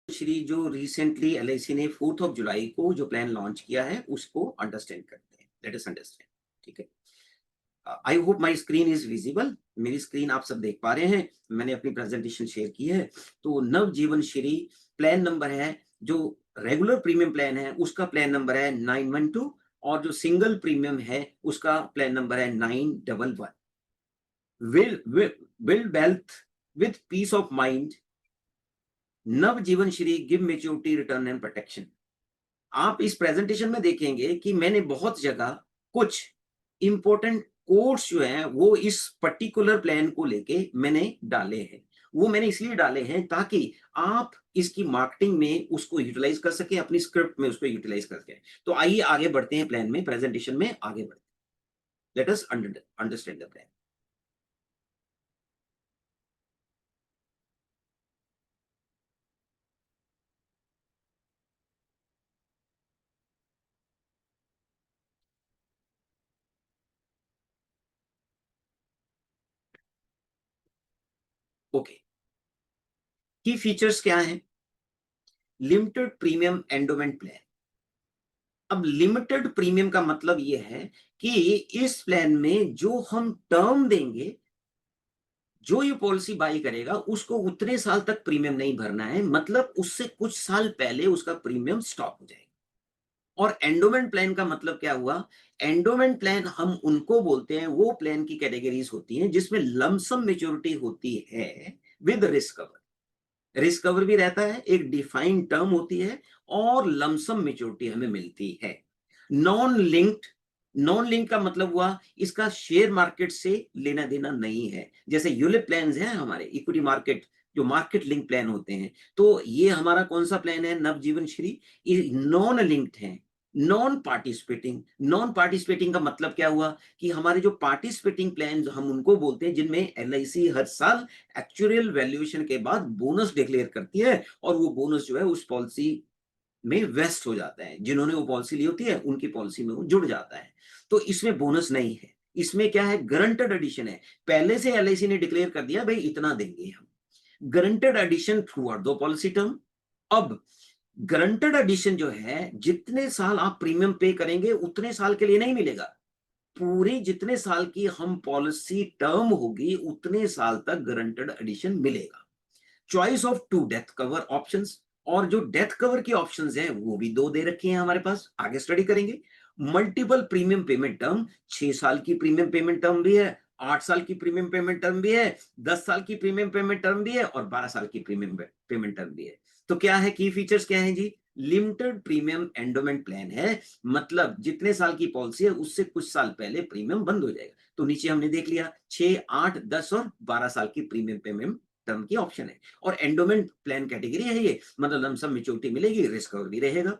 श्री जो recently LIC ने 4th of July को जो प्लान लॉन्च किया है उसको अंडरस्टैंड करते हैं। Let us understand. ठीक है, I hope my screen is visible. मेरी स्क्रीन आप सब देख पा रहे हैं, मैंने अपनी प्रेजेंटेशन शेयर की है। तो नवजीवन श्री प्लान नंबर है, जो रेगुलर प्रीमियम प्लान है उसका प्लान नंबर है 912 और जो सिंगल प्रीमियम है उसका प्लान नंबर है 911। Build wealth with peace of mind, Navjeevan Shree give maturity return and protection. आप इस प्रेजेंटेशन में देखेंगे कि मैंने बहुत जगह कुछ इंपॉर्टेंट कोड्स जो हैं वो इस पर्टिकुलर प्लान को लेके मैंने डाले हैं। वो मैंने इसलिए डाले हैं ताकि आप इसकी मार्केटिंग में उसको यूटिलाइज कर सके, अपनी स्क्रिप्ट में उसको यूटिलाइज कर सके। तो आइए आगे बढ़ते हैं, प्लान में प्रेजेंटेशन में आगे बढ़ते हैं। Let us understand the plan. Okay, की फीचर्स क्या हैं? Limited premium endowment plan. अब लिमिटेड प्रीमियम का मतलब यह है कि इस प्लान में जो हम टर्म देंगे, जो ये पॉलिसी बाई करेगा उसको उतने साल तक प्रीमियम नहीं भरना है, मतलब उससे कुछ साल पहले उसका प्रीमियम स्टॉप हो जाएगा। और एंडोमेंट प्लान का मतलब क्या हुआ? एंडोमेंट प्लान हम उनको बोलते हैं, वो प्लान की कैटेगरीज होती हैं जिसमें लमसम मेच्योरिटी होती है with risk cover. Risk cover भी रहता है, एक डिफाइंड टर्म होती है और लमसम मेच्योरिटी हमें मिलती है। नॉन लिंक्ड, नॉन लिंक का मतलब हुआ इसका शेयर मार्केट से लेना देना नहीं है। जैसे यूलिप प्लान हैं हमारे इक्विटी मार्केट, जो मार्केट लिंक प्लान होते हैं, तो ये हमारा कौन सा प्लान है? नवजीवन श्री। नॉन लिंक्ड है, नॉन पार्टिसिपेटिंग। नॉन पार्टिसिपेटिंग का मतलब क्या हुआ कि हमारे जो पार्टिसिपेटिंग प्लान हम उनको बोलते हैं जिनमें एलआईसी हर साल एक्चुअल वैल्यूएशन के बाद बोनस डिक्लेयर करती है और वो बोनस जो है उस पॉलिसी में वेस्ट हो जाता है। जिन्होंने वो पॉलिसी ली होती है उनकी पॉलिसी में वो जुड़ जाता है। तो इसमें बोनस नहीं है, इसमें क्या है? गारंटेड एडिशन है। पहले से एलआईसी ने डिक्लेयर कर दिया भाई इतना देंगे हम। गारंटेड एडिशन थ्रू आउट दो पॉलिसी टर्म। अब गारंटेड एडिशन जो है, जितने साल आप प्रीमियम पे करेंगे उतने साल के लिए नहीं मिलेगा, पूरे जितने साल की हम पॉलिसी टर्म होगी उतने साल तक गारंटेड एडिशन मिलेगा। Choice of two death cover options, और जो डेथ कवर की ऑप्शंस हैं वो भी दो दे रखे हैं हमारे पास, आगे स्टडी करेंगे। मल्टीपल प्रीमियम पेमेंट टर्म, 6 साल की प्रीमियम पेमेंट टर्म भी है, 8 साल की प्रीमियम पेमेंट टर्म भी है, 10 साल की प्रीमियम पेमेंट टर्म भी है और 12 साल की प्रीमियम पेमेंट टर्म भी है। तो क्या है, की फीचर्स क्या है जी? लिमिटेड प्रीमियम एंडोमेंट प्लान है, मतलब जितने साल की पॉलिसी है उससे कुछ साल पहले प्रीमियम बंद हो जाएगा। तो नीचे हमने देख लिया 6, 8, 10 और 12 साल की प्रीमियम पेमेंट टर्म की ऑप्शन है। और एंडोमेंट प्लान कैटेगरी है ये, मतलब लमसम मेच्योरिटी मिलेगी, रिस्क कवर भी रहेगा,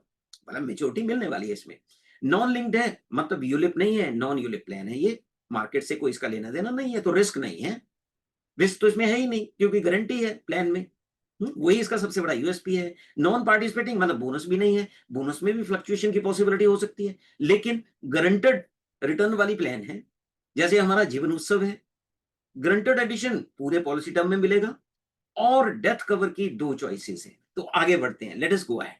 मतलब मेच्योरिटी मिलने वाली है इसमें। नॉन लिंक्ड है, मतलब यूलिप नहीं है, नॉन यूलिप प्लान है ये, मार्केट से कोई इसका लेना देना नहीं है, तो रिस्क नहीं है। रिस्क तो इसमें है ही नहीं क्योंकि गारंटी है प्लान में। वही इसका सबसे बड़ा यूएसपी है। नॉन पार्टिसिपेटिंग मतलब बोनस भी नहीं है, बोनस में भी फ्लक्चुएशन की पॉसिबिलिटी हो सकती है, लेकिन गारंटेड रिटर्न वाली प्लान है। जैसे हमारा जीवन उत्सव है, गारंटेड एडिशन पूरे पॉलिसी टर्म में मिलेगा और डेथ कवर की दो चॉइसेस हैं। तो आगे बढ़ते हैं, let us go ahead.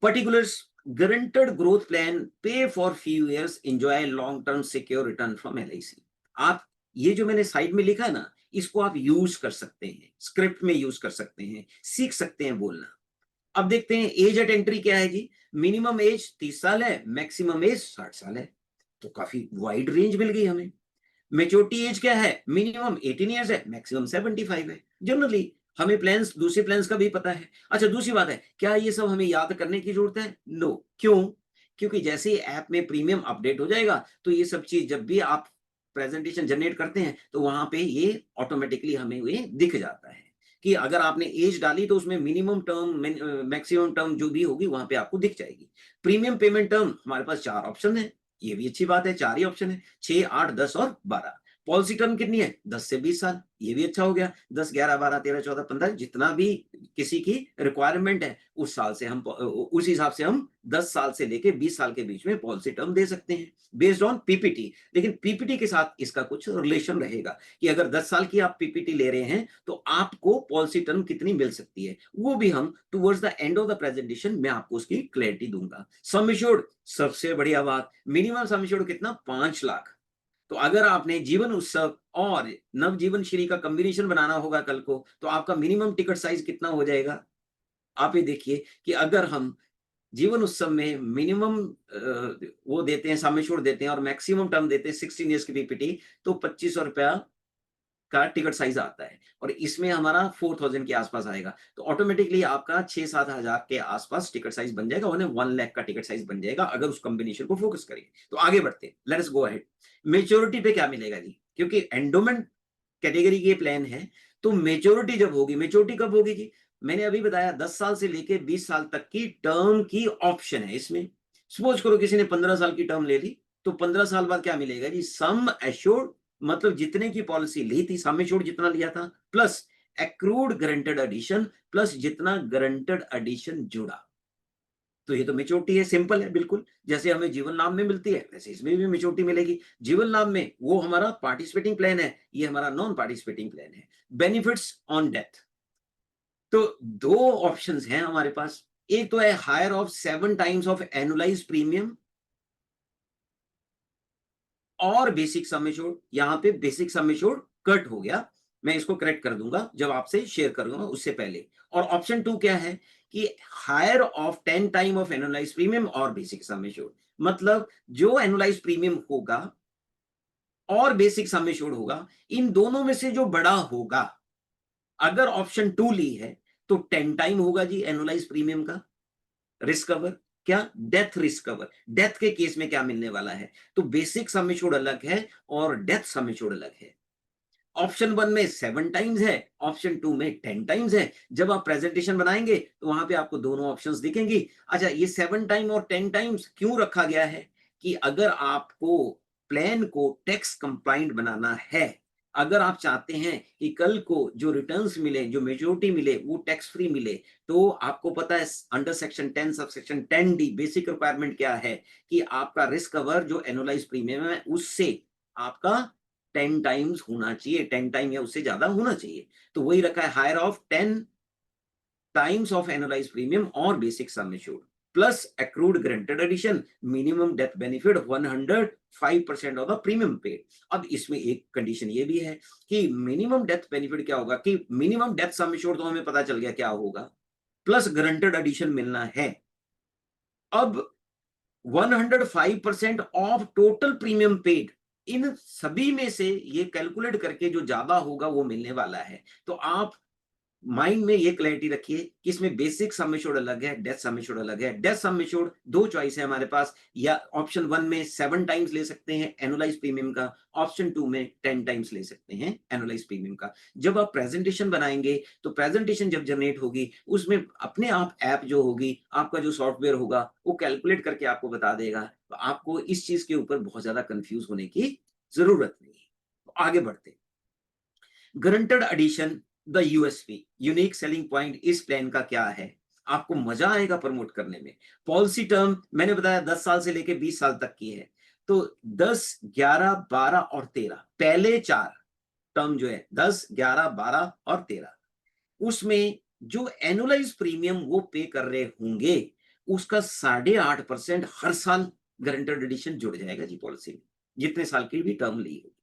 Particulars, guaranteed growth plan पे for few years, enjoy long term secure return from LIC. आप ये जो मैंने साइड में लिखा है ना, इसको आप यूज कर सकते हैं, स्क्रिप्ट में यूज कर सकते हैं, सीख सकते हैं बोलना। अब देखते हैं एज एट एंट्री क्या है जी। मिनिमम एज 30 साल है, मैक्सिमम एज 60 साल है, तो काफी वाइड रेंज मिल गई हमें। मेच्योरिटी एज क्या है? मिनिमम 18 ईयर्स है, मैक्सिमम 75 है। जनरली हमें प्लान्स, दूसरे प्लान्स का भी पता है। अच्छा, दूसरी बात है, क्या ये सब हमें याद करने की जरूरत है? नो। क्यों? क्योंकि जैसे ही ऐप में प्रीमियम अपडेट हो जाएगा तो ये सब चीज जब भी आप प्रेजेंटेशन जनरेट करते हैं तो वहां पे ये ऑटोमेटिकली हमें ये दिख जाता है कि अगर आपने एज डाली तो उसमें मिनिमम टर्म, मैक्सिमम टर्म जो भी होगी वहां पे आपको दिख जाएगी। प्रीमियम पेमेंट टर्म हमारे पास 4 ऑप्शन है, ये भी अच्छी बात है, 4 ही ऑप्शन है, 6, 8, 10 और 12। पॉलिसी टर्म कितनी है? 10 से 20 साल। ये भी अच्छा हो गया। 10, 11, 12, 13, 14, 15 जितना भी किसी की रिक्वायरमेंट है उस साल से हम उस हिसाब से हम 10 साल से लेके 20 साल के बीच में पॉलिसी टर्म दे सकते हैं बेस्ड ऑन पीपीटी। लेकिन पीपीटी के साथ इसका कुछ रिलेशन रहेगा कि अगर 10 साल की आप पीपीटी ले रहे हैं तो आपको पॉलिसी टर्म कितनी मिल सकती है, वो भी हम towards the end of the presentation में आपको उसकी क्लैरिटी दूंगा। सम एश्योर्ड सबसे बढ़िया बात, मिनिमम सम एश्योर्ड कितना? 5 लाख। तो अगर आपने जीवन उत्सव और नवजीवन श्री का कॉम्बिनेशन बनाना होगा कल को, तो आपका मिनिमम टिकट साइज कितना हो जाएगा? आप ये देखिए कि अगर हम जीवन उत्सव में मिनिमम वो देते हैं, सम एश्योर्ड देते हैं और मैक्सिमम टर्म देते हैं 16 ईयर्स की पीपीटी, तो 2500 रुपया का टिकट साइज आता है और इसमें हमारा 4000 के आसपास आएगा। तो ऑटोमेटिकली आपका 6-7 हजार के आसपास टिकट साइज बन जाएगा, उन्हें 1 लाख का टिकट साइज बन जाएगा अगर उस कॉम्बिनेशन को फोकस करिए। तो आगे बढ़ते हैं, लेट्स गो अहेड। मेच्योरिटी पे क्या मिलेगा जी? क्योंकि एंडोमेंट कैटेगरी के प्लान है, तो मेच्योरिटी जब होगी, मेच्योरिटी कब होगी जी? मैंने अभी बताया 10 साल से लेके 20 साल तक की टर्म की ऑप्शन है इसमें। सपोज करो किसी ने 15 साल की टर्म ले ली, तो 15 साल बाद क्या मिलेगा जी? सम एश्योर्ड, मतलब जितने की पॉलिसी ली थी, सम एश्योर्ड जितना लिया था, plus accrued guaranteed addition, plus जितना गारंटेड एडिशन जुड़ा। तो ये तो मेच्योरिटी है, सिंपल है बिल्कुल। जैसे हमें जीवन लाभ में मिलती है वैसे इसमें भी मेच्योरिटी मिलेगी। जीवन लाभ में वो हमारा पार्टिसिपेटिंग प्लान है, ये हमारा नॉन पार्टिसिपेटिंग प्लान है। बेनिफिट्स ऑन डेथ, तो दो ऑप्शंस हैं हमारे पास। एक तो है higher of 7 times of annualise premium और बेसिक सम एश्योर्ड। यहां पे बेसिक सम एश्योर्ड कट हो गया, मैं इसको करेक्ट कर दूंगा जब आपसे शेयर करूंगा उससे पहले। और ऑप्शन 2 क्या है कि higher of 10 time of annualise premium और बेसिक सम एश्योर्ड, मतलब जो एनुअलाइज प्रीमियम होगा और बेसिक सम एश्योर्ड होगा, इन दोनों में से जो बड़ा होगा, अगर ऑप्शन 2 ली है तो 10 टाइम होगा जी एनुअलाइज प्रीमियम का रिस्क कवर। क्या? Death risk cover. डेथ के केस में क्या मिलने वाला है? तो बेसिक सम एश्योर्ड अलग है और डेथ सम एश्योर्ड अलग है। ऑप्शन 1 में 7 टाइम्स है, ऑप्शन 2 में 10 टाइम्स है। जब आप प्रेजेंटेशन बनाएंगे तो वहां पे आपको दोनों ऑप्शंस दिखेंगी। अच्छा, ये 7 टाइम और 10 टाइम्स क्यों रखा गया है? कि अगर आपको प्लान को टैक्स कंप्लाइंट बनाना है, अगर आप चाहते हैं कि कल को जो रिटर्न्स मिले, जो मेजोरिटी मिले, वो टैक्स फ्री मिले, तो आपको पता है under section 10 sub section 10D basic requirement क्या है कि आपका रिस्क कवर जो एनुअलाइज प्रीमियम है उससे आपका 10 टाइम्स होना चाहिए, 10 टाइम या उससे ज्यादा होना चाहिए। तो वही रखा है higher of 10 times of annualise premium और basic sum assured plus accrued guaranteed addition, minimum death benefit 105% of the premium paid. अब इसमें एक कंडीशन ये भी है कि मिनिमम डेथ बेनिफिट क्या होगा कि मिनिमम डेथ सम एश्योर्ड तो हमें पता चल गया क्या होगा, प्लस गारंटेड एडिशन मिलना है। अब 105% ऑफ टोटल प्रीमियम पेड, इन सभी में से ये कैलकुलेट करके जो ज्यादा होगा वो मिलने वाला है। तो आप माइंड में ये क्लैरिटी रखिए कि इसमें बेसिक सम एश्योर्ड अलग है, डेथ सम एश्योर्ड अलग है। डेथ सम एश्योर्ड दो चॉइस है हमारे पास, या ऑप्शन 1 में 7 टाइम्स ले सकते हैं एनुअलाइज प्रीमियम का, ऑप्शन 2 में 10 टाइम्स ले सकते हैं एनुअलाइज प्रीमियम का। जब आप प्रेजेंटेशन बनाएंगे तो प्रेजेंटेशन जब जनरेट होगी उसमें अपने आप ऐप जो होगी, आपका जो सॉफ्टवेयर होगा वो कैलकुलेट करके आपको बता देगा। तो आपको इस चीज के ऊपर बहुत ज्यादा कंफ्यूज होने की जरूरत नहीं है। तो आगे बढ़ते, guaranteed addition the USP unique selling point इस प्लान का क्या है? आपको मजा आएगा प्रमोट करने में। पॉलिसी टर्म मैंने बताया 10 साल से लेके 20 साल तक की है। तो 10, 11, 12 और 13 पहले 4 टर्म जो है 10, 11, 12 और 13, उसमें जो एनुअलाइज प्रीमियम वो पे कर रहे होंगे उसका 8.5% हर साल गारंटेड एडिशन जुड़ जाएगा जी पॉलिसी में, जितने साल की भी टर्म ली होगी।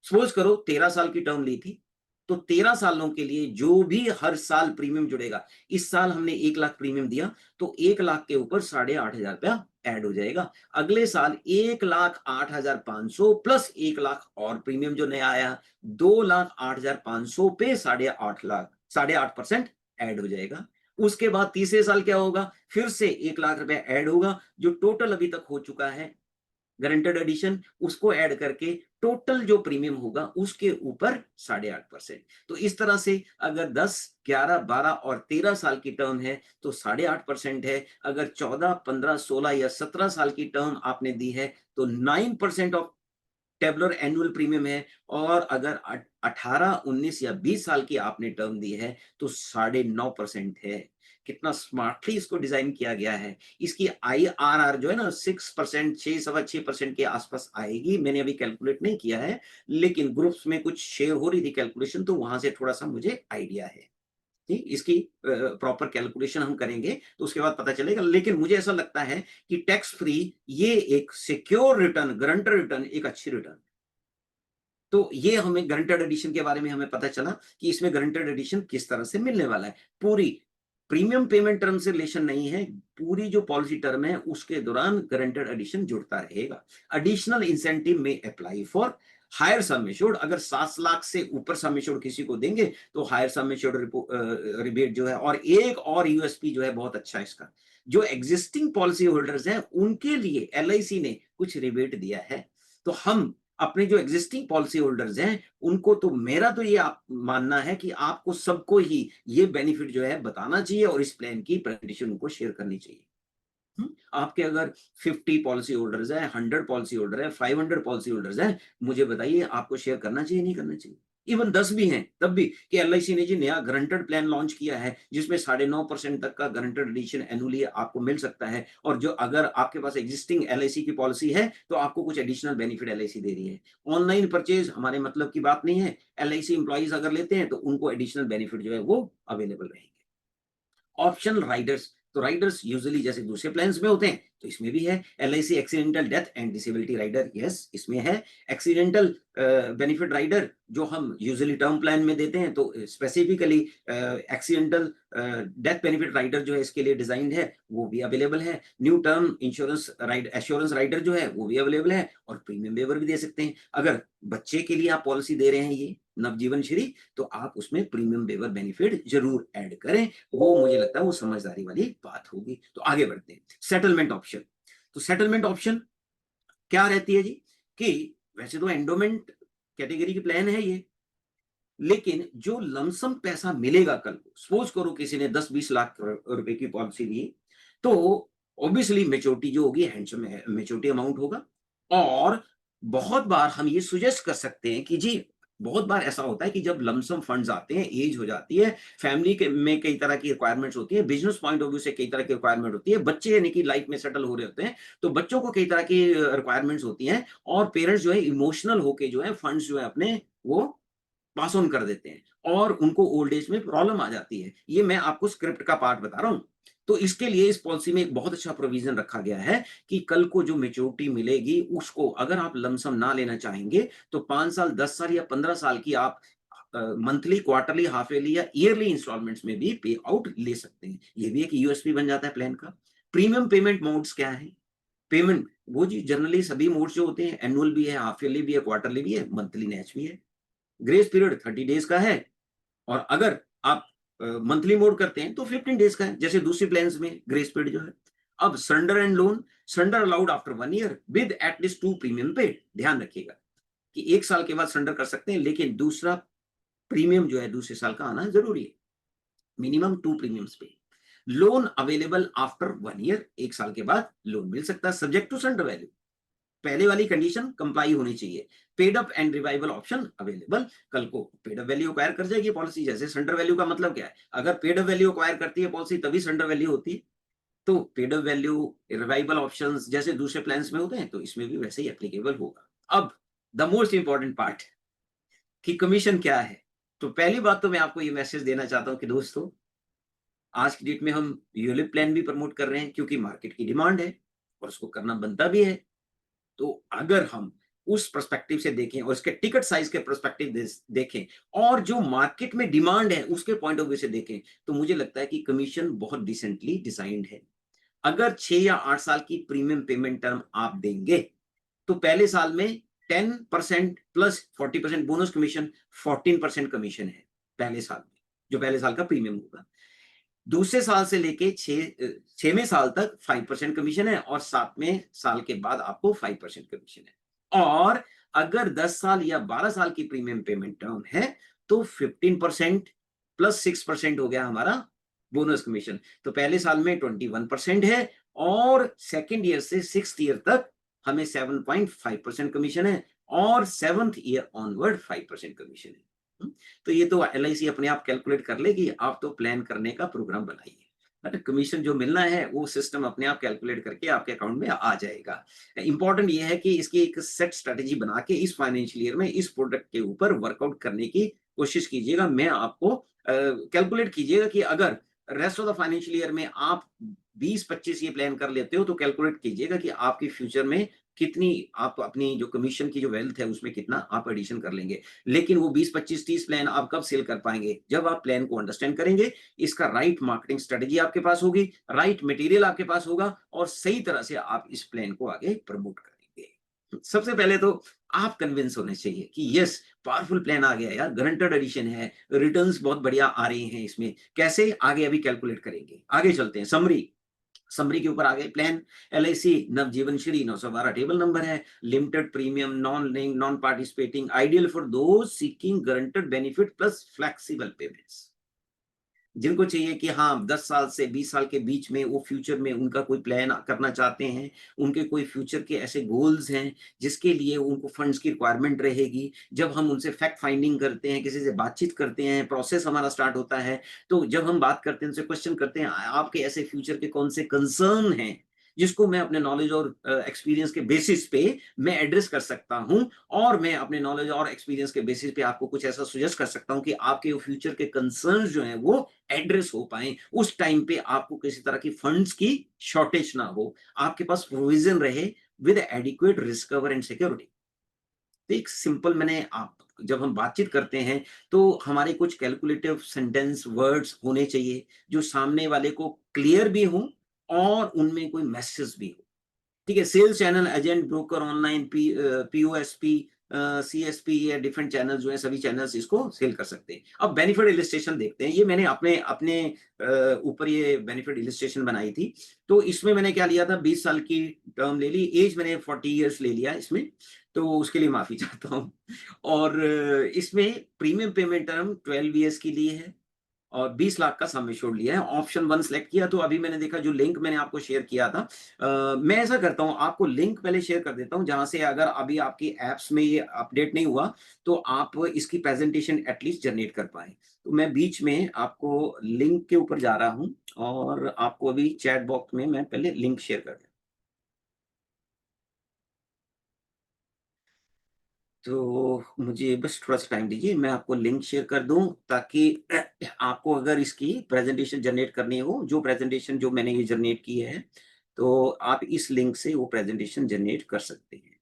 सपोज करो 13 साल की टर्म ली थी, तो 13 सालों के लिए जो भी हर साल प्रीमियम जुड़ेगा, इस साल हमने 1 लाख प्रीमियम दिया तो 1 लाख के ऊपर 8,500 रुपया ऐड हो जाएगा। अगले साल 1,08,500 प्लस 1 लाख और प्रीमियम जो नया आया, 2,08,500 पे 8.5 लाख 8.5% ऐड हो जाएगा। उसके बाद तीसरे साल क्या होगा? फिर से 1 लाख रुपया ऐड होगा, जो टोटल अभी तक हो चुका है गारंटेड एडिशन, उसको ऐड करके टोटल जो प्रीमियम होगा उसके ऊपर 8.5%। तो इस तरह से अगर 10, 11, 12 और 13 साल की टर्म है तो 8.5% है। अगर 14, 15, 16 या 17 साल की टर्म आपने दी है तो 9% ऑफ टेबुलर एनुअल प्रीमियम है, और अगर 18, 19 या 20 साल की आपने टर्म दी है तो 9.5% है। कितना स्मार्टली इसको डिजाइन किया गया है। इसकी IRR जो है ना 6%, 6.25% के आसपास आएगी। मैंने अभी कैलकुलेट नहीं किया है, लेकिन ग्रुप्स में कुछ शेयर हो रही थी कैलकुलेशन, तो वहां से थोड़ा सा मुझे आइडिया है। ठीक, इसकी प्रॉपर कैलकुलेशन हम करेंगे तो उसके बाद पता चलेगा। लेकिन मुझे ऐसा लगता है कि टैक्स फ्री ये एक सिक्योर रिटर्न, गारंटर रिटर्न, एक अच्छी रिटर्न। तो ये हमें गारंटेड एडिशन के बारे में हमें पता चला कि इसमें गारंटेड एडिशन किस तरह से मिलने वाला है। पूरी प्रीमियम पेमेंट टर्म से रिलेशन नहीं है, पूरी जो पॉलिसी टर्म है उसके दौरान गारंटेड एडिशन जुड़ता रहेगा। एडिशनल इंसेंटिव में apply for higher sum assured. अगर 7 लाख से ऊपर सम एश्योर्ड किसी को देंगे तो हायर सम एश्योर्ड रिबेट जो है, और एक और यूएसपी जो है बहुत अच्छा है इसका, जो एग्जिस्टिंग पॉलिसी होल्डर्स हैं उनके लिए LIC ने कुछ रिबेट दिया है। तो हम अपने जो एग्जिस्टिंग पॉलिसी होल्डर्स हैं उनको, तो मेरा तो ये आप मानना है कि आपको सबको ही ये बेनिफिट जो है बताना चाहिए और इस प्लान की प्रेजेंटेशन उनको शेयर करनी चाहिए। आपके अगर 50 पॉलिसी होल्डर्स है, 100 पॉलिसी होल्डर है, 500 पॉलिसी होल्डर्स है, मुझे बताइए आपको शेयर करना चाहिए नहीं करना चाहिए। इवन 10 भी हैं तब भी, कि LIC ने जी नया गारंटेड प्लान लॉन्च किया है जिसमें 9.5% तक का गारंटेड एडिशन एनुअली आपको मिल सकता है, और जो अगर आपके पास एग्जिस्टिंग LIC की पॉलिसी है तो आपको कुछ एडिशनल बेनिफिट LIC दे रही है। ऑनलाइन परचेज हमारे मतलब की बात नहीं है, LIC इंप्लॉइज अगर लेते हैं तो उनको एडिशनल बेनिफिट जो है वो अवेलेबल रहेंगे। ऑप्शनल राइडर्स, तो राइडर्स यूजुअली जैसे दूसरे प्लान्स में होते हैं तो इसमें भी है। LIC accidental death and disability rider, yes इसमें है। एक्सीडेंटल बेनिफिट राइडर जो हम यूजुअली टर्म प्लान में देते हैं, तो specifically accidental death benefit rider जो है इसके लिए डिजाइंड है, वो भी अवेलेबल है। New term insurance assurance rider जो है वो भी अवेलेबल है, और प्रीमियम वेवर भी दे सकते हैं। अगर बच्चे के लिए आप पॉलिसी दे रहे हैं ये नवजीवन श्री, तो आप उसमें प्रीमियम वेवर बेनिफिट जरूर ऐड करें। वो मुझे लगता है वो समझदारी वाली बात होगी। तो आगे बढ़ते हैं, सेटलमेंट ऑप्शन। तो सेटलमेंट ऑप्शन क्या रहती है जी, कि वैसे तो एंडोमेंट कैटेगरी की प्लान है ये, लेकिन जो लमसम पैसा मिलेगा कल को, सपोज करो किसी ने 10-20 लाख रुपए की पॉलिसी ली, तो ऑब्वियसली मेच्योरिटी जो होगी हैंडसम मेच्योरिटी अमाउंट होगा। और बहुत बार हम ये सुजेस्ट कर सकते हैं कि जी, बहुत बार ऐसा होता है कि जब लमसम फंड्स आते हैं, एज हो जाती है, फैमिली के में कई तरह की रिक्वायरमेंट्स होती है, बिजनेस पॉइंट ऑफ व्यू से कई तरह की रिक्वायरमेंट होती है, बच्चे यानी कि लाइफ में सेटल हो रहे होते हैं, तो बच्चों को कई तरह की रिक्वायरमेंट्स होती हैं, और पेरेंट्स जो है इमोशनल होके जो है फंड्स जो है अपने वो पास ऑन कर देते हैं, और उनको ओल्ड एज में प्रॉब्लम आ जाती है। ये मैं आपको स्क्रिप्ट का पार्ट बता रहा हूं। तो इसके लिए इस पॉलिसी में एक बहुत अच्छा प्रोविजन रखा गया है कि कल को जो मेच्योरिटी मिलेगी उसको अगर आप लमसम ना लेना चाहेंगे तो 5 साल, 10 साल या 15 साल की आप मंथली, क्वार्टरली, हाफ ईयरली या ईयरली इंस्टॉलमेंट्स में भी पे आउट ले सकते हैं। ये भी एक यूएसपी बन जाता है प्लान का। प्रीमियम पेमेंट मोड्स क्या है? पेमेंट वो जी जनरली सभी मोड्स जो होते हैं, एनुअल भी है, हाफ ईयरली भी है, क्वार्टरली भी है, मंथली नैच भी है। ग्रेस पीरियड 30 डेज का है, और अगर आप मंथली मोड करते हैं तो 15 डेज का है, जैसे दूसरी प्लान्स में ग्रेस पीरियड जो है। अब surrender and loan, surrender allowed after 1 year with at least 2 premium paid. ध्यान रखिएगा कि 1 साल के बाद सरेंडर कर सकते हैं, लेकिन दूसरा प्रीमियम जो है दूसरे साल का आना जरूरी है, मिनिमम 2 प्रीमियम्स पे। लोन अवेलेबल आफ्टर 1 ईयर, 1 साल के बाद लोन मिल सकता है, सब्जेक्ट टू सरेंडर वैल्यू। पहले वाली कंडीशन कंप्लाई होनी चाहिए। Paid up and revival option available. कल को पेड अप वैल्यू अक्वायर कर जाएगी पॉलिसी, जैसे सरेंडर वैल्यू का मतलब क्या है, अगर पेड अप वैल्यू अक्वायर करती है पॉलिसी तभी सरेंडर वैल्यू होती है। तो paid up value, revival options जैसे दूसरे प्लान्स में होते हैं, तो इसमें भी वैसे ही एप्लीकेबल होगा। अब द मोस्ट इंपॉर्टेंट पार्ट, कि कमीशन क्या है। तो पहली बात तो मैं आपको ये मैसेज देना चाहता हूं कि दोस्तों, आज की डेट में हम यूलिप प्लान भी प्रमोट कर रहे हैं क्योंकि मार्केट की डिमांड है और उसको करना बनता भी है। तो अगर हम उस पर्सपेक्टिव से देखें और इसके टिकट साइज के पर्सपेक्टिव देखें और जो मार्केट में डिमांड है उसके पॉइंट ऑफ व्यू से देखें, तो मुझे लगता है कि कमीशन बहुत डिसेंटली डिजाइंड है। अगर 6 या 8 साल की प्रीमियम पेमेंट टर्म आप देंगे तो पहले साल में 10% प्लस 40% बोनस कमीशन, 14% कमीशन है पहले साल में, जो पहले साल का प्रीमियम होगा। दूसरे साल से लेके 6वें साल तक 5% कमीशन है, और 7वें साल के बाद आपको 5% कमीशन है। और अगर 10 साल या 12 साल की प्रीमियम पेमेंट टर्म है तो 15% प्लस 6% हो गया हमारा बोनस कमीशन। तो पहले साल में 21% है, और सेकेंड ईयर से 6th ईयर तक हमें 7.5% कमीशन है। और 7th ईयर ऑनवर्ड 5% कमीशन है। तो ये तो LIC अपने आप कैलकुलेट कर लेगी, आप तो प्लान करने का प्रोग्राम बनाइए, कमीशन जो मिलना है वो सिस्टम अपने आप कैलकुलेट करके आपके अकाउंट में आ जाएगा। इंपॉर्टेंट ये है कि इसकी एक सेट स्ट्रेटेजी बना के इस फाइनेंशियल ईयर में इस प्रोडक्ट के ऊपर वर्कआउट करने की कोशिश कीजिएगा। मैं आपको कैलकुलेट कीजिएगा कि अगर rest of the financial year में आप 20-25 ये प्लान कर लेते हो, तो कैलकुलेट कीजिएगा कि आपकी फ्यूचर में कितनी आप अपनी जो कमीशन की जो वेल्थ है उसमें कितना आप एडिशन कर लेंगे। लेकिन वो 20-25-30 प्लान आप कब सेल कर पाएंगे? जब आप प्लान को अंडरस्टैंड करेंगे, इसका राइट मार्केटिंग स्ट्रेटेजी आपके पास होगी, राइट मटेरियल आपके पास होगा और सही तरह से आप इस प्लान को आगे प्रमोट करेंगे। सबसे पहले तो आप कन्विंस होने चाहिए कि यस, पावरफुल प्लान आ गया यार, गारंटेड एडिशन है, रिटर्न्स बहुत बढ़िया आ रही हैं इसमें। कैसे? आगे अभी कैलकुलेट करेंगे। आगे चलते हैं। समरी के ऊपर आ गए प्लान। LIC नवजीवन श्री 912 टेबल नंबर है। Limited premium, non link, non participating, ideal for those seeking guaranteed benefit plus flexible payments. जिनको चाहिए कि हाँ 10 साल से 20 साल के बीच में वो फ्यूचर में उनका कोई प्लान करना चाहते हैं, उनके कोई फ्यूचर के ऐसे गोल्स हैं जिसके लिए उनको फंड्स की रिक्वायरमेंट रहेगी। जब हम उनसे फैक्ट फाइंडिंग करते हैं, किसी से बातचीत करते हैं, प्रोसेस हमारा स्टार्ट होता है, तो जब हम बात करते हैं, उनसे क्वेश्चन करते हैं आपके ऐसे फ्यूचर के कौन से कंसर्न हैं जिसको मैं अपने नॉलेज और एक्सपीरियंस के बेसिस पे मैं एड्रेस कर सकता हूं, और मैं अपने नॉलेज और एक्सपीरियंस के बेसिस पे आपको कुछ ऐसा सजेस्ट कर सकता हूं कि आपके फ्यूचर के कंसर्न जो हैं वो एड्रेस हो पाए। उस टाइम पे आपको किसी तरह की फंड्स की शॉर्टेज ना हो, आपके पास प्रोविजन रहे with adequate risk cover and security. तो एक सिंपल मैंने आप जब हम बातचीत करते हैं तो हमारे कुछ कैलकुलेटिव सेंटेंस वर्ड्स होने चाहिए जो सामने वाले को क्लियर भी हो और उनमें कोई मैसेज भी हो। ठीक है, sales channel, agent, broker, online, POSP, CSP, या डिफरेंट चैनल जो है, सभी चैनल्स इसको सेल कर सकते हैं। अब बेनिफिट इलिस्ट्रेशन देखते हैं। ये मैंने अपने अपने ऊपर ये बेनिफिट इलिस्ट्रेशन बनाई थी। तो इसमें मैंने क्या लिया था, 20 साल की टर्म ले ली, एज मैंने 40 ईयर्स ले लिया इसमें, तो उसके लिए माफी चाहता हूँ। और इसमें प्रीमियम पेमेंट टर्म 12 ईयर्स की ली है और 20 लाख का सम एश्योर्ड लिया है। ऑप्शन 1 सिलेक्ट किया। तो अभी मैंने देखा जो लिंक मैंने आपको शेयर किया था, मैं ऐसा करता हूं, आपको लिंक पहले शेयर कर देता हूं जहां से अगर अभी आपकी एप्स में ये अपडेट नहीं हुआ तो आप इसकी प्रेजेंटेशन एटलीस्ट जनरेट कर पाए। तो मैं बीच में आपको लिंक के ऊपर जा रहा हूं और आपको अभी चैट बॉक्स में मैं पहले लिंक शेयर कर दूं। तो मुझे बस थोड़ा सा टाइम दीजिए, मैं आपको लिंक शेयर कर दूं ताकि आपको अगर इसकी प्रेजेंटेशन जनरेट करनी हो, जो प्रेजेंटेशन जो मैंने ये जनरेट की है, तो आप इस लिंक से वो प्रेजेंटेशन जनरेट कर सकते हैं।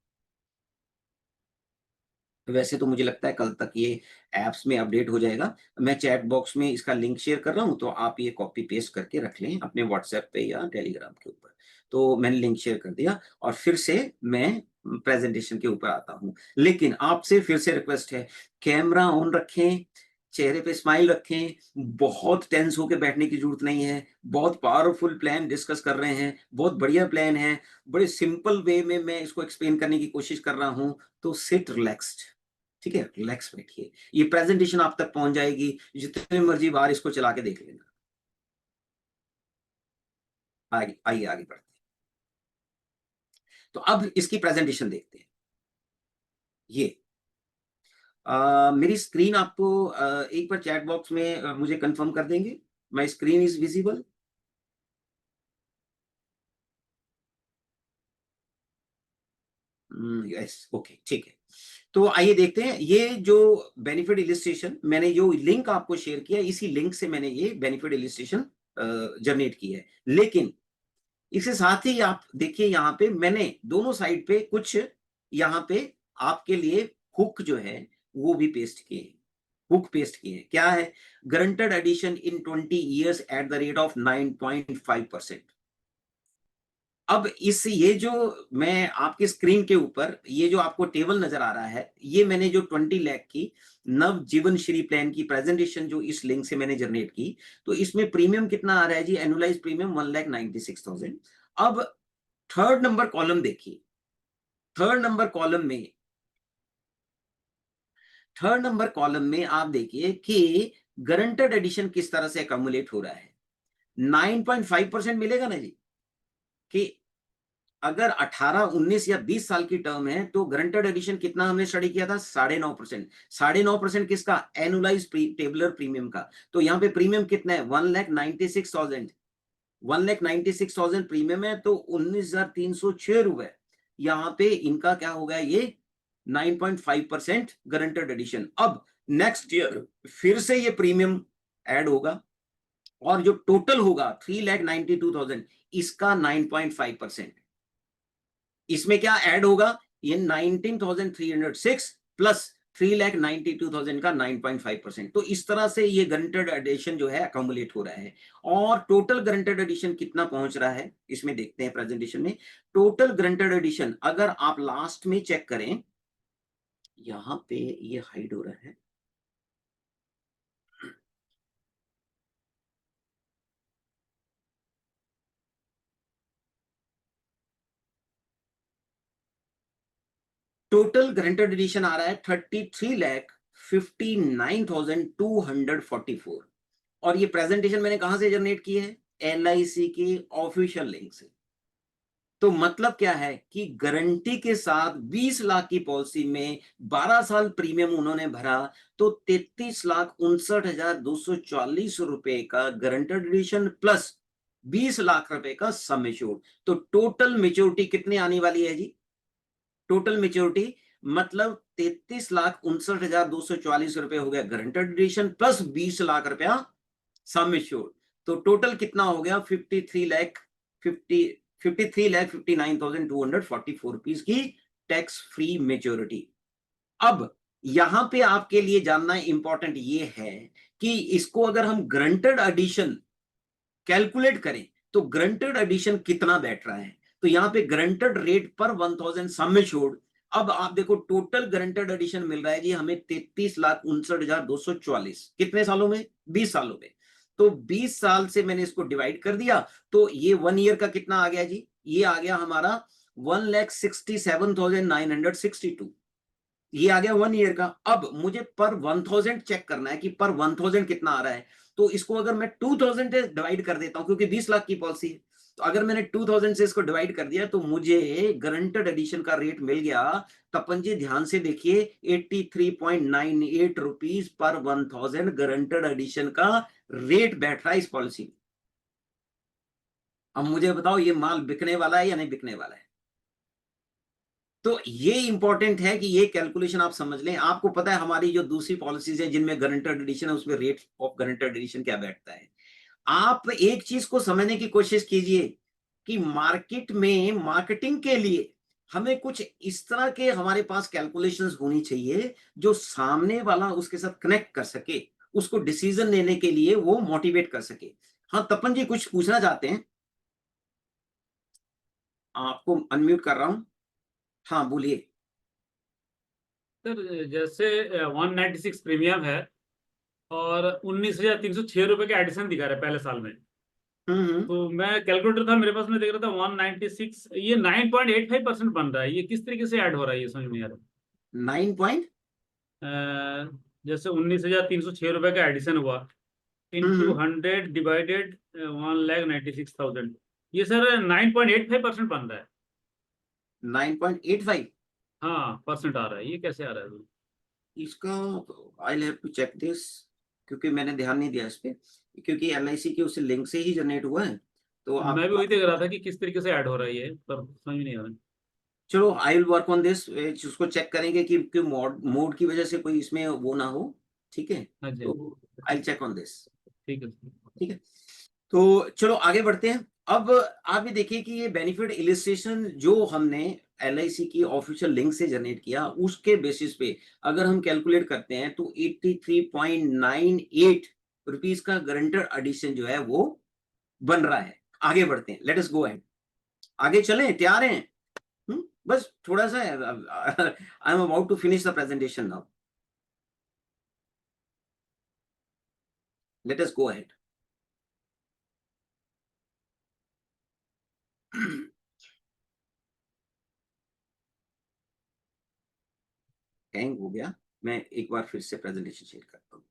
वैसे तो मुझे लगता है कल तक ये ऐप्स में अपडेट हो जाएगा। मैं चैट बॉक्स में इसका लिंक शेयर कर रहा हूँ, तो आप ये कॉपी पेस्ट करके रख लें अपने व्हाट्सएप पे या टेलीग्राम के ऊपर। तो मैंने लिंक शेयर कर दिया और फिर से मैं प्रेजेंटेशन के ऊपर आता हूँ। लेकिन आपसे फिर से रिक्वेस्ट है, कैमरा ऑन रखें, चेहरे पे स्माइल रखें, बहुत टेंस होके बैठने की जरूरत नहीं है। बहुत पावरफुल प्लान डिस्कस कर रहे हैं, बहुत बढ़िया प्लान है, बड़े सिंपल वे में मैं इसको एक्सप्लेन करने की कोशिश कर रहा हूँ। तो सिट रिलैक्स्ड, ठीक है, रिलैक्स बैठिए। ये प्रेजेंटेशन आप तक पहुंच जाएगी, जितने मर्जी बार इसको चला के देख लेना। आगे आइए आगे बढ़ते हैं। तो अब इसकी प्रेजेंटेशन देखते हैं। ये मेरी स्क्रीन आपको एक बार चैट बॉक्स में मुझे कंफर्म कर देंगे, my screen is visible? Yes, okay, ठीक है। तो आइए देखते हैं ये जो बेनिफिट इलिस्ट्रेशन मैंने जो लिंक आपको शेयर किया, इसी लिंक से मैंने ये बेनिफिट इलिस्ट्रेशन जनरेट की है। लेकिन इसके साथ ही आप देखिए यहाँ पे मैंने दोनों साइड पे कुछ यहाँ पे आपके लिए हुक जो है वो भी पेस्ट किए हैं। हुक पेस्ट किए हैं। क्या है? Guaranteed addition in 20 years at the rate of 9.5%। अब इस ये जो मैं आपकी स्क्रीन के ऊपर ये जो आपको टेबल नजर आ रहा है, ये मैंने जो 20 लाख की नव जीवन श्री प्लान की प्रेजेंटेशन जो इस लिंक से मैंने जनरेट की, तो इसमें प्रीमियम कितना आ रहा है जी? Annualise premium 1,96,000। अब थर्ड नंबर कॉलम देखिए। थर्ड नंबर कॉलम में थर्ड नंबर कॉलम में आप देखिए कि गारंटेड एडिशन किस तरह से अकोमुलेट हो रहा है। 9.5% मिलेगा ना जी? कि अगर 18, 19 या 20 साल की टर्म है तो गारंटेड एडिशन कितना हमने स्टडी किया था? 9.5%। 9.5% किसका? एनुलाइज टेबुलर प्रीमियम का। तो यहाँ पे प्रीमियम कितना है? 1,96,000। 1,96,000 प्रीमियम है, तो 19,306 रुपए यहाँ पे इनका क्या हो गया? ये 9.5% गारंटेड एडिशन। अब नेक्स्ट ईयर फिर से ये प्रीमियम ऐड होगा और जो टोटल होगा 3,92,000, इसका 9.5%। इसमें क्या ऐड होगा? ये 19,306 प्लस 3,92,000 का 9.5%। तो इस तरह से ये गारंटेड एडिशन जो है अकोमुलेट हो रहा है। और टोटल गारंटेड एडिशन कितना पहुंच रहा है इसमें देखते हैं प्रेजेंटेशन में। टोटल गारंटेड एडिशन अगर आप लास्ट में चेक करें, यहां पे ये हाइड हो रहा है, टोटल गारंटेड एडिशन आ रहा है 33,59,244। और ये प्रेजेंटेशन मैंने कहां से जनरेट की है? LIC की ऑफिशियल लिंक से। तो मतलब क्या है कि गारंटी के साथ 20 लाख की पॉलिसी में 12 साल प्रीमियम उन्होंने भरा, तो 33,69,244 रुपए का गारंटेड एडिशन प्लस 20 लाख रुपए का सम एश्योर्ड। तो टोटल मेच्योरिटी कितनी आने वाली है जी? टोटल मेच्योरिटी मतलब 33,69,244 रुपए हो गया गारंटेड एडिशन प्लस 20 लाख रुपया सम एश्योर्ड। तो टोटल कितना हो गया? 53,59,244 रुपीज की टैक्स फ्री मेच्योरिटी। अब यहां पे आपके लिए जानना इंपॉर्टेंट ये है कि इसको अगर हम ग्रंटेड एडिशन कैलकुलेट करें तो ग्रंटेड एडिशन कितना बैठ रहा है। तो यहां पे ग्रंटेड रेट पर 1,000 सम एश्योर्ड। अब आप देखो टोटल ग्रंटेड एडिशन मिल रहा है जी हमें 33,59,244। कितने सालों में? 20 सालों में। तो 20 साल से मैंने इसको डिवाइड कर दिया, तो ये 1 ईयर का कितना आ गया जी? ये आ गया हमारा 1,67,962। ये आ गया 1 ईयर का। अब मुझे पर 1,000 चेक करना है कि पर 1,000 कितना आ रहा है। तो इसको अगर मैं 2,000 से डिवाइड कर देता हूं, क्योंकि 20 लाख की पॉलिसी है, तो अगर मैंने 2,000 से इसको डिवाइड कर दिया तो मुझे गारंटेड एडिशन का रेट मिल गया। तपन जी ध्यान से देखिए, 83.98 रुपीज पर 1,000 गारंटेड एडिशन का रेट बैठ रहा है इस पॉलिसी में। अब मुझे बताओ ये माल बिकने वाला है या नहीं बिकने वाला है? तो ये इंपॉर्टेंट है कि ये कैलकुलेशन आप समझ लें। आपको पता है हमारी जो दूसरी पॉलिसीज है जिनमें गारंटेड एडिशन है, उसमें रेट ऑफ गारंटेड एडिशन क्या बैठता है। आप एक चीज को समझने की कोशिश कीजिए कि मार्केट में मार्केटिंग के लिए हमें कुछ इस तरह के हमारे पास कैलकुलेशंस होनी चाहिए जो सामने वाला उसके साथ कनेक्ट कर सके, उसको डिसीजन लेने के लिए वो मोटिवेट कर सके। हाँ तपन जी कुछ पूछना चाहते हैं? आपको अनम्यूट कर रहा हूं। हाँ बोलिए। सर जैसे 196 प्रीमियम है और 19,306 रुपए के एडिशन दिखा रहा है पहले साल में। हम्म। तो मैं कैलकुलेटर था मेरे पास, में देख रहा था 196, ये 9.85% बन रहा है। ये किस तरीके से ऐड हो रहा है, ये समझ में नहीं आ रहा। 9 पॉइंट। जैसे 19,306 रुपए का एडिशन हुआ इंटू 100 डिवाइडेड 1,96,000, ये सर 9.85% बन रहा है। 9.85। हाँ परसेंट आ रहा है, ये कैसे आ रहा है? इसका I have to check this, क्योंकि मैंने ध्यान नहीं दिया इस पे, क्योंकि LIC के उस लिंक से ही जनरेट हुआ है। तो मैं भी आपको वही देख रहा था कि किस तरीके से ऐड हो रहा है ये, पर समझ में नहीं आ रहा। चलो I will work on this, उसको चेक करेंगे कि मोड की वजह से कोई इसमें वो ना हो। ठीक है, हाँ जी, तो आई चेक ऑन दिस। ठीक है। ठीक है, तो चलो आगे बढ़ते हैं। अब आप ये देखिए कि ये बेनिफिट इलिस्ट्रेशन जो हमने LIC की ऑफिशियल लिंक से जनरेट किया, उसके बेसिस पे अगर हम कैलकुलेट करते हैं तो 83.98 रुपीज का गारंटर एडिशन जो है वो बन रहा है। आगे बढ़ते हैं, लेट अस गो अहेड। आगे चलें, तैयार हैं? बस थोड़ा सा I am about to finish the presentation now, let us go ahead. Hang हो गया, मैं एक बार फिर से प्रेजेंटेशन शेयर करता हूँ।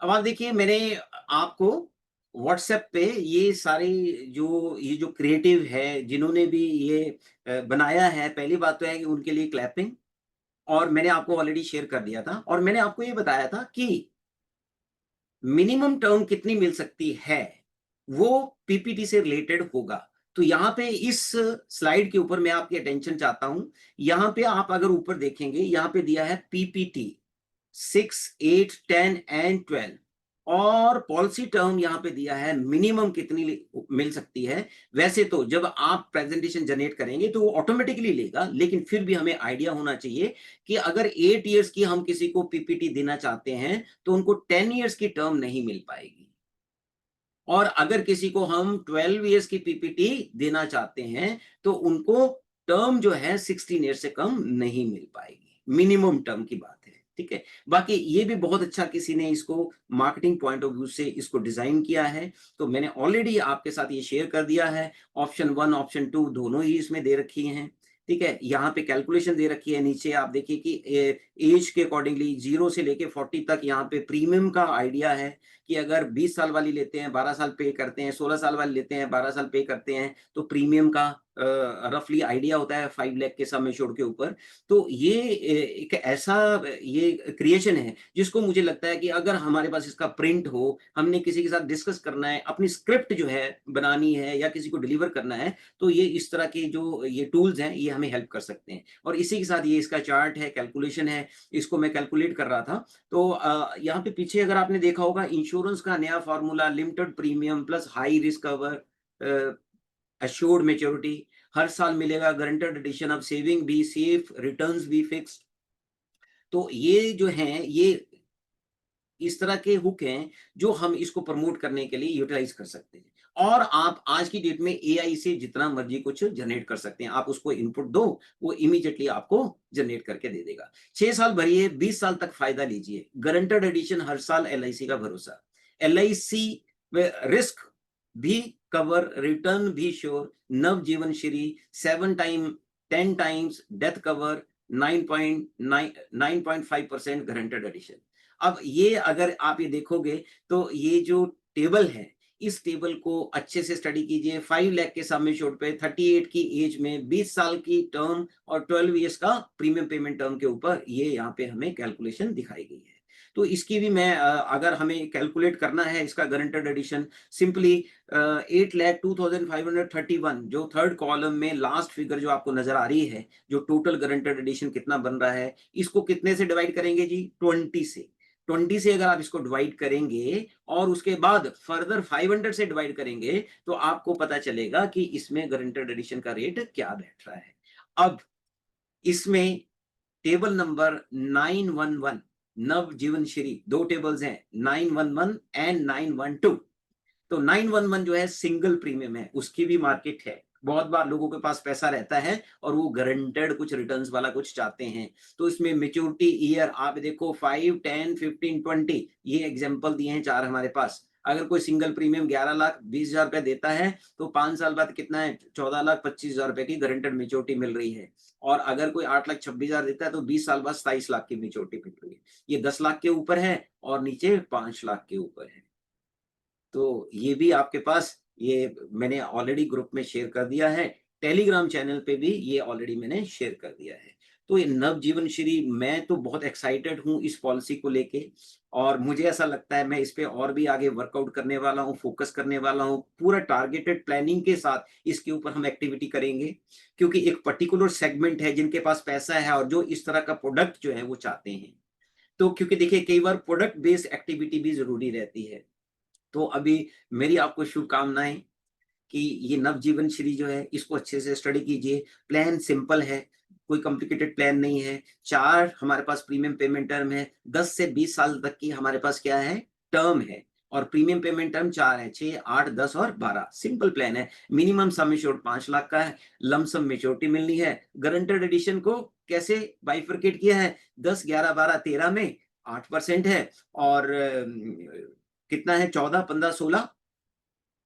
अब आप देखिए, मैंने आपको व्हाट्सएप पे ये सारे जो क्रिएटिव है, जिन्होंने भी ये बनाया है, पहली बात तो है कि उनके लिए क्लैपिंग, और मैंने आपको ऑलरेडी शेयर कर दिया था, और मैंने आपको ये बताया था कि मिनिमम टर्म कितनी मिल सकती है, वो पीपीटी से रिलेटेड होगा। तो यहाँ पे इस स्लाइड के ऊपर मैं आपकी अटेंशन चाहता हूं। यहाँ पे आप अगर ऊपर देखेंगे, यहाँ पे दिया है पीपीटी 6, 8, 10 एंड 12, और पॉलिसी टर्म यहाँ पे दिया है मिनिमम कितनी मिल सकती है। वैसे तो जब आप प्रेजेंटेशन जनरेट करेंगे तो वो ऑटोमेटिकली लेगा, लेकिन फिर भी हमें आइडिया होना चाहिए कि अगर 8 इयर्स की हम किसी को पीपीटी देना चाहते हैं तो उनको 10 इयर्स की टर्म नहीं मिल पाएगी, और अगर किसी को हम 12 इयर्स की पीपीटी देना चाहते हैं तो उनको टर्म जो है 16 ईयर से कम नहीं मिल पाएगी। मिनिमम टर्म की बात है, ठीक है। बाकी ये भी बहुत अच्छा किसी ने इसको मार्केटिंग पॉइंट ऑफ व्यू से इसको डिजाइन किया है, तो मैंने ऑलरेडी आपके साथ ये शेयर कर दिया है। ऑप्शन 1 ऑप्शन 2 दोनों ही इसमें दे रखी हैं, ठीक है। यहाँ पे कैलकुलेशन दे रखी है, नीचे आप देखिए कि एज के अकॉर्डिंगली 0 से लेके 40 तक यहाँ पे प्रीमियम का आइडिया है कि अगर 20 साल वाली लेते हैं 12 साल पे करते हैं, 16 साल वाली लेते हैं 12 साल पे करते हैं, तो प्रीमियम का रफली आइडिया होता है 5 लाख के सम एश्योर्ड के ऊपर। तो ये एक ऐसा ये क्रिएशन है जिसको मुझे लगता है कि अगर हमारे पास इसका प्रिंट हो, हमने किसी के साथ डिस्कस करना है, अपनी स्क्रिप्ट जो है बनानी है या किसी को डिलीवर करना है, तो ये इस तरह के जो ये टूल्स हैं ये हमें हेल्प कर सकते हैं। और इसी के साथ ये इसका चार्ट है, कैलकुलेशन है, इसको मैं कैलकुलेट कर रहा था। तो यहाँ पे पीछे अगर आपने देखा होगा, इंश्योरेंस का नया formula, limited premium plus high risk cover, assured maturity, हर साल मिलेगा गारंटेड एडिशन, अब सेविंग भी सेफ, रिटर्न्स भी फिक्स। तो ये जो हैं, ये इस तरह के हुक हैं जो हम इसको प्रमोट करने के लिए यूटिलाइज कर सकते हैं। और आप आज की डेट में एआई से जितना मर्जी कुछ जनरेट कर सकते हैं। आप उसको इनपुट दो, वो इमीडिएटली आपको जनरेट करके दे देगा। 6 साल भरिए, 20 साल तक फायदा लीजिए, गारंटेड एडिशन, हर साल एलआईसी का भरोसा, एलआईसी रिस्क भी कवर, रिटर्न भी sure, Nav Jeevan Shree, 7 time 10 times death cover, 9.5% guaranteed addition. अब ये अगर आप ये देखोगे तो ये जो टेबल है, इस टेबल को अच्छे से स्टडी कीजिए। 5 लाख के सम एश्योर्ड पे 38 की एज में 20 साल की टर्म और 12 इयर्स का प्रीमियम पेमेंट टर्म के ऊपर ये यहाँ पे हमें कैलकुलेशन दिखाई गई है। तो इसकी भी मैं अगर हमें कैलकुलेट करना है इसका गारंटेड एडिशन, सिंपली 8,02,531 जो थर्ड कॉलम में लास्ट फिगर जो आपको नजर आ रही है, जो टोटल गारंटेड एडिशन कितना बन रहा है, इसको कितने से डिवाइड करेंगे जी? 20 से। 20 से अगर आप इसको डिवाइड करेंगे और उसके बाद फर्दर 500 से डिवाइड करेंगे तो आपको पता चलेगा कि इसमें गारंटेड एडिशन का रेट क्या बैठ रहा है। अब इसमें टेबल नंबर 911, नव जीवन श्री, दो टेबल्स हैं, 911 एंड 912। तो 911 जो है सिंगल प्रीमियम है, उसकी भी मार्केट है। बहुत बार लोगों के पास पैसा रहता है और वो गारंटेड कुछ रिटर्न्स वाला कुछ चाहते हैं, तो इसमें मेच्योरिटी ईयर आप देखो 5, 10, 15, 20, ये एग्जांपल दिए हैं 4 हमारे पास। अगर कोई सिंगल प्रीमियम 11,20,000 रुपए देता है तो 5 साल बाद कितना है? 14,25,000 रुपए की गारंटेड मेच्योरिटी मिल रही है। और अगर कोई 8,26,000 देता है तो 20 साल बाद 27 लाख की मेच्योरिटी मिल रही है। ये 10 लाख के ऊपर है और नीचे 5 लाख के ऊपर है। तो ये भी आपके पास, ये मैंने ऑलरेडी ग्रुप में शेयर कर दिया है, टेलीग्राम चैनल पे भी ये ऑलरेडी मैंने शेयर कर दिया है। तो ये नवजीवन श्री, मैं तो बहुत एक्साइटेड हूँ इस पॉलिसी को लेके, और मुझे ऐसा लगता है मैं इस पे और भी आगे वर्कआउट करने वाला हूँ, फोकस करने वाला हूँ, पूरा टारगेटेड प्लानिंग के साथ इसके ऊपर हम एक्टिविटी करेंगे। क्योंकि एक पर्टिकुलर सेगमेंट है जिनके पास पैसा है और जो इस तरह का प्रोडक्ट जो है वो चाहते हैं। तो क्योंकि देखिए कई बार प्रोडक्ट बेस्ड एक्टिविटी भी जरूरी रहती है। तो अभी मेरी आपको शुभकामनाएं कि ये नवजीवन श्री जो है इसको अच्छे से स्टडी कीजिए। प्लान सिंपल है, कोई कॉम्प्लिकेटेड प्लान नहीं है। 4 हमारे पास प्रीमियम पेमेंट टर्म है, 10 से 20 साल तक की हमारे पास क्या है? टर्म है। और प्रीमियम पेमेंट टर्म 4 है, 6, 8, 10 और 12। सिंपल प्लान है। मिनिमम सम एश्योर्ड 5 लाख का है, लमसम मेच्योरिटी मिलनी है। गारंटेड एडिशन को कैसे बाइफरकेट किया है? 10, 11, 12, 13 में 8% है, और कितना है? 14, 15, 16,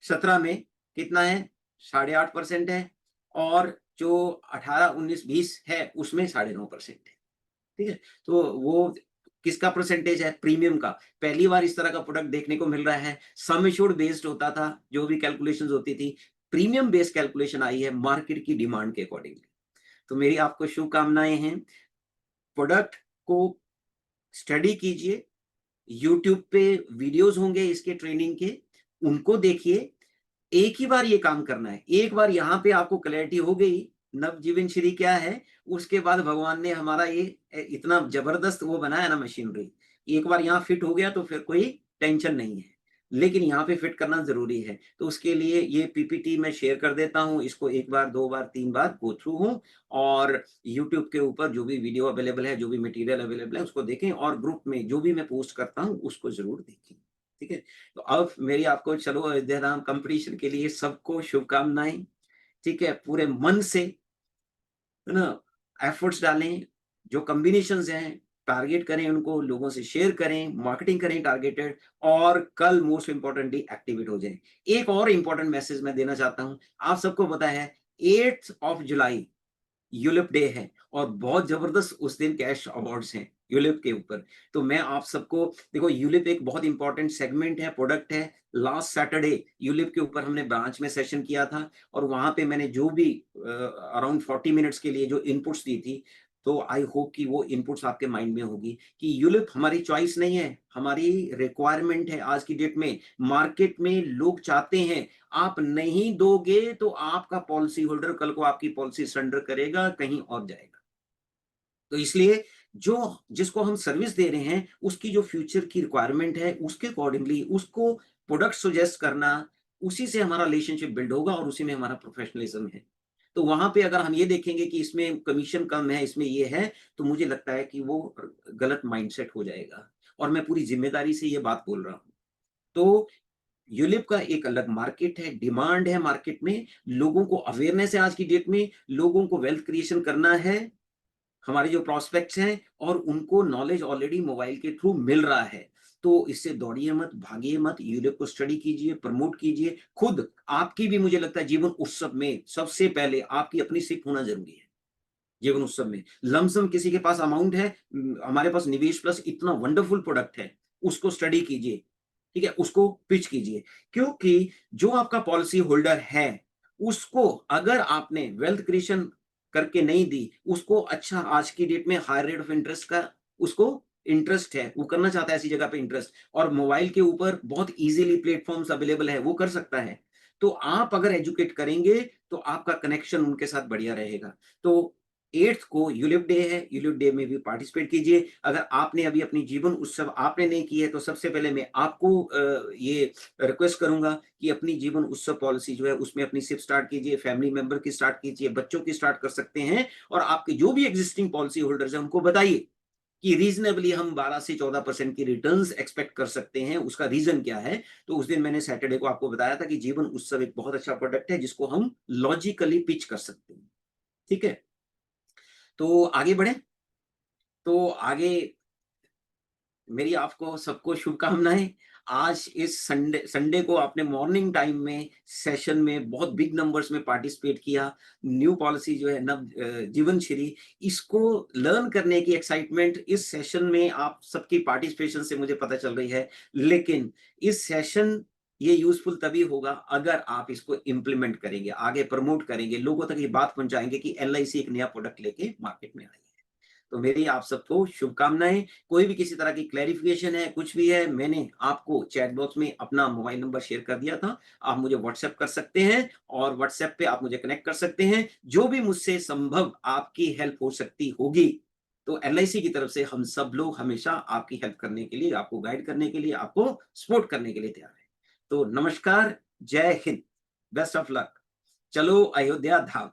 17 में कितना है? 8.5% है, और जो 18, 19, 20 है उसमें 9.5% है। ठीक है, तो वो किसका परसेंटेज है? प्रीमियम का। पहली बार इस तरह का प्रोडक्ट देखने को मिल रहा है। सम एश्योर्ड बेस्ड होता था, जो भी कैलकुलेशंस होती थी, प्रीमियम बेस्ड कैलकुलेशन आई है मार्केट की डिमांड के अकॉर्डिंगली। तो मेरी आपको शुभकामनाएं हैं। प्रोडक्ट को स्टडी कीजिए, यूट्यूब पे वीडियोस होंगे इसके ट्रेनिंग के, उनको देखिए। एक ही बार ये काम करना है। एक बार यहाँ पे आपको क्लैरिटी हो गई नवजीवन श्री क्या है, उसके बाद भगवान ने हमारा ये इतना जबरदस्त वो बनाया ना मशीनरी, एक बार यहाँ फिट हो गया तो फिर कोई टेंशन नहीं है। लेकिन यहाँ पे फिट करना जरूरी है, तो उसके लिए ये पीपीटी मैं शेयर कर देता हूँ, इसको एक बार, दो बार, तीन बार गो थ्रू हूँ, और यूट्यूब के ऊपर जो भी वीडियो अवेलेबल है, जो भी मटेरियल अवेलेबल है, उसको देखें, और ग्रुप में जो भी मैं पोस्ट करता हूँ उसको जरूर देखें। ठीक है, तो अब मेरी आपको, चलो अयोध्या धाम कंपटीशन के लिए सबको शुभकामनाएं। ठीक है, पूरे मन से, है ना, एफर्ट्स डालें, जो कॉम्बिनेशंस हैं टारगेट करें, उनको लोगों से शेयर करें, मार्केटिंग करें टारगेटेड, और कल मोस्ट इंपॉर्टेंटली एक्टिवेट हो जाएं। एक और इंपॉर्टेंट मैसेज मैं देना चाहता हूं, आप सबको पता है 8 जुलाई यूलिप डे है, और बहुत जबरदस्त उस दिन कैश अवार्ड्स हैं यूलिप के ऊपर। तो मैं आप सबको, देखो यूलिप एक बहुत इंपॉर्टेंट सेगमेंट है, प्रोडक्ट है। लास्ट सैटरडे यूलिप के ऊपर हमने ब्रांच में सेशन किया था, और वहां पे मैंने जो भी अराउंड 40 मिनट्स के लिए जो इनपुट्स दी थी, तो आई होप कि वो इनपुट्स आपके माइंड में होगी कि यूलिप हमारी चॉइस नहीं है, हमारी रिक्वायरमेंट है। आज की डेट में मार्केट में लोग चाहते हैं, आप नहीं दोगे तो आपका पॉलिसी होल्डर कल को आपकी पॉलिसी सरेंडर करेगा, कहीं और जाएगा। तो इसलिए जो जिसको हम सर्विस दे रहे हैं, उसकी जो फ्यूचर की रिक्वायरमेंट है, उसके अकॉर्डिंगली उसको प्रोडक्ट सजेस्ट करना, उसी से हमारा रिलेशनशिप बिल्ड होगा, और उसी में हमारा प्रोफेशनलिज्म है। तो वहां पे अगर हम ये देखेंगे कि इसमें कमीशन कम है, इसमें ये है, तो मुझे लगता है कि वो गलत माइंडसेट हो जाएगा, और मैं पूरी जिम्मेदारी से ये बात बोल रहा हूं। तो यूलिप का एक अलग मार्केट है, डिमांड है मार्केट में, लोगों को अवेयरनेस है। आज की डेट में लोगों को वेल्थ क्रिएशन करना है, हमारे जो प्रोस्पेक्ट्स हैं, और उनको नॉलेज ऑलरेडी मोबाइल के थ्रू मिल रहा है। तो इससे दौड़िए मत, भागिए मत, यूलिप को स्टडी कीजिए, प्रमोट कीजिए खुद। आपकी भी, मुझे लगता है, जीवन उत्सव में सबसे पहले आपकी अपनी सिप होना जरूरी है। जीवन उत्सव में लमसम किसी के पास अमाउंट है, हमारे पास निवेश प्लस इतना वंडरफुल प्रोडक्ट है, उसको स्टडी कीजिए। ठीक है, उसको पिच कीजिए, क्योंकि जो आपका पॉलिसी होल्डर है, उसको अगर आपने वेल्थ क्रिएशन करके नहीं दी, उसको अच्छा आज की डेट में हाई रेट ऑफ इंटरेस्ट का उसको इंटरेस्ट है, वो करना चाहता है ऐसी जगह पे इंटरेस्ट, और मोबाइल के ऊपर बहुत इजीली प्लेटफॉर्म्स अवेलेबल है, वो कर सकता है। तो आप अगर एजुकेट करेंगे तो आपका कनेक्शन उनके साथ बढ़िया रहेगा। तो 8th को यूलिप डे है, यूलिप डे में भी पार्टिसिपेट कीजिए। अगर आपने अभी अपनी जीवन उत्सव आपने नहीं की है, तो सबसे पहले मैं आपको ये रिक्वेस्ट करूंगा कि अपनी जीवन उत्सव पॉलिसी जो है उसमें अपनी सिप स्टार्ट कीजिए, फैमिली मेंबर की स्टार्ट कीजिए, बच्चों की स्टार्ट कर सकते हैं, और आपके जो भी एग्जिस्टिंग पॉलिसी होल्डर्स हैं उनको बताइए कि रीजनेबली हम 12 से 14% की रिटर्न्स एक्सपेक्ट कर सकते हैं। उसका रीजन क्या है? तो उस दिन मैंने सैटरडे को आपको बताया था कि जीवन उत्सव एक बहुत अच्छा प्रोडक्ट है, जिसको हम लॉजिकली पिच कर सकते हैं। ठीक है, तो आगे बढ़े। तो आगे मेरी आपको सबको शुभकामनाएं। आज इस संडे संडे को आपने मॉर्निंग टाइम में सेशन में बहुत बिग नंबर्स में पार्टिसिपेट किया। न्यू पॉलिसी जो है नव जीवन श्री, इसको लर्न करने की एक्साइटमेंट इस सेशन में आप सबकी पार्टिसिपेशन से मुझे पता चल रही है। लेकिन इस सेशन ये यूजफुल तभी होगा अगर आप इसको इम्प्लीमेंट करेंगे, आगे प्रमोट करेंगे, लोगों तक ये बात पहुंचाएंगे कि एलआईसी एक नया प्रोडक्ट लेके मार्केट में आई है। तो मेरी आप सबको शुभकामनाएं। कोई भी किसी तरह की क्लैरिफिकेशन है, कुछ भी है, मैंने आपको चैट बॉक्स में अपना मोबाइल नंबर शेयर कर दिया था, आप मुझे व्हाट्सएप कर सकते हैं, और व्हाट्सएप पे आप मुझे कनेक्ट कर सकते हैं। जो भी मुझसे संभव आपकी हेल्प हो सकती होगी, तो एलआईसी की तरफ से हम सब लोग हमेशा आपकी हेल्प करने के लिए, आपको गाइड करने के लिए, आपको सपोर्ट करने के लिए तैयार है। तो नमस्कार, जय हिंद, बेस्ट ऑफ लक। चलो अयोध्या धाम।